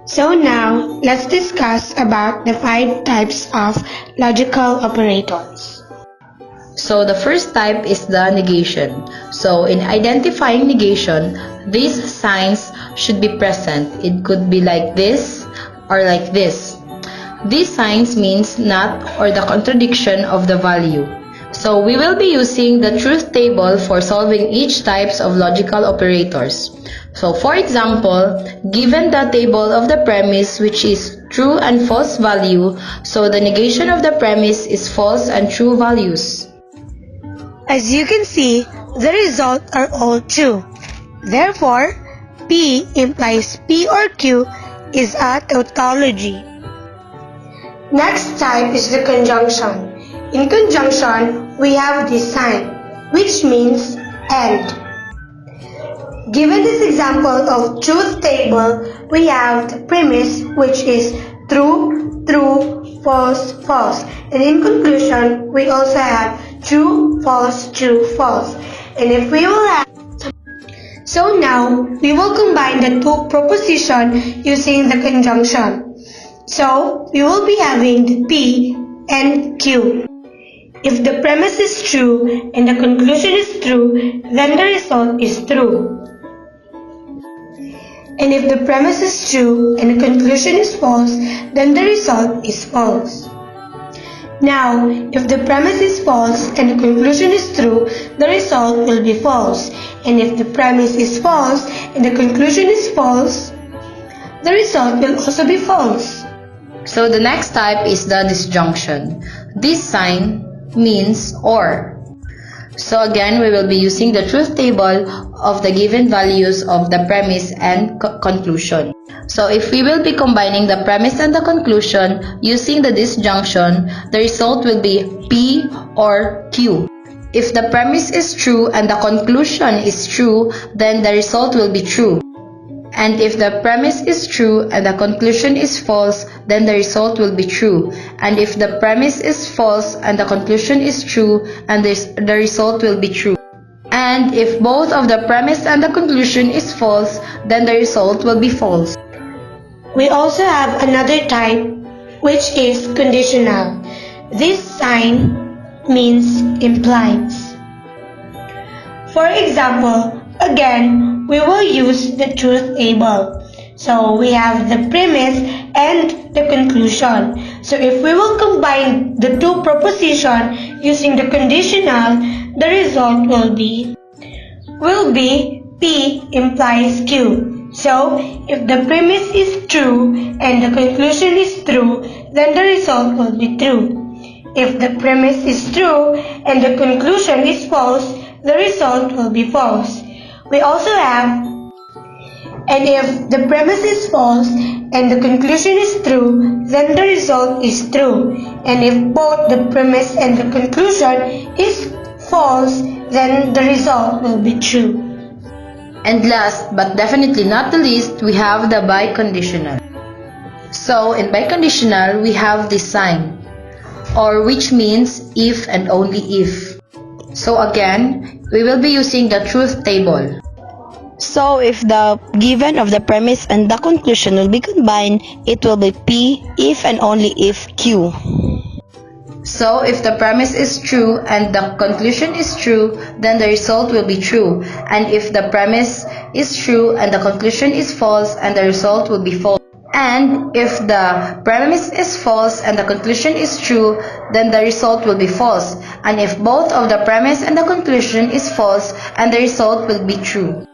So now, let's discuss about the 5 types of logical operators. So the first type is the negation. So in identifying negation, these signs should be present. It could be like this or like this. These signs means not or the contradiction of the value. So we will be using the truth table for solving each types of logical operators. So for example, given the table of the premise which is true and false value, so the negation of the premise is false and true values. As you can see, the results are all true. Therefore, P implies P or Q is a tautology. Next type is the conjunction. In conjunction, we have this sign, which means and. Given this example of truth table, we have the premise which is true, true, false, false. And in conclusion, we also have true, false, false. And if we will have So now, we will combine the two propositions using the conjunction. So, we will be having the P and Q. If the premise is true and the conclusion is true, then the result is true. And if the premise is true and the conclusion is false, then the result is false. Now, if the premise is false and the conclusion is true, the result will be false. And if the premise is false and the conclusion is false, the result will also be false. So the next type is the disjunction. This sign means or. So again, we will be using the truth table of the given values of the premise and conclusion. So if we will be combining the premise and the conclusion using the disjunction, the result will be P or Q. If the premise is true and the conclusion is true, then the result will be true. And if the premise is true and the conclusion is false, then the result will be true. And if the premise is false and the conclusion is true, and the result will be true. And if both of the premise and the conclusion is false, then the result will be false. We also have another type, which is conditional. This sign means implies. For example, again, we will use the truth table. So we have the premise and the conclusion. So if we will combine the two propositions using the conditional, the result will be P implies Q. So if the premise is true and the conclusion is true, then the result will be true. If the premise is true and the conclusion is false, the result will be false. We also have, and if the premise is false and the conclusion is true, then the result is true. And if both the premise and the conclusion is false, then the result will be true. And last but definitely not the least, we have the biconditional. So in biconditional, we have this sign, or which means if and only if. So again, we will be using the truth table. So if the given of the premise and the conclusion will be combined, it will be P if and only if Q. So if the premise is true and the conclusion is true, then the result will be true. And if the premise is true and the conclusion is false, and the result will be false. And if the premise is false and the conclusion is true, then the result will be false. And if both of the premise and the conclusion is false, and the result will be true.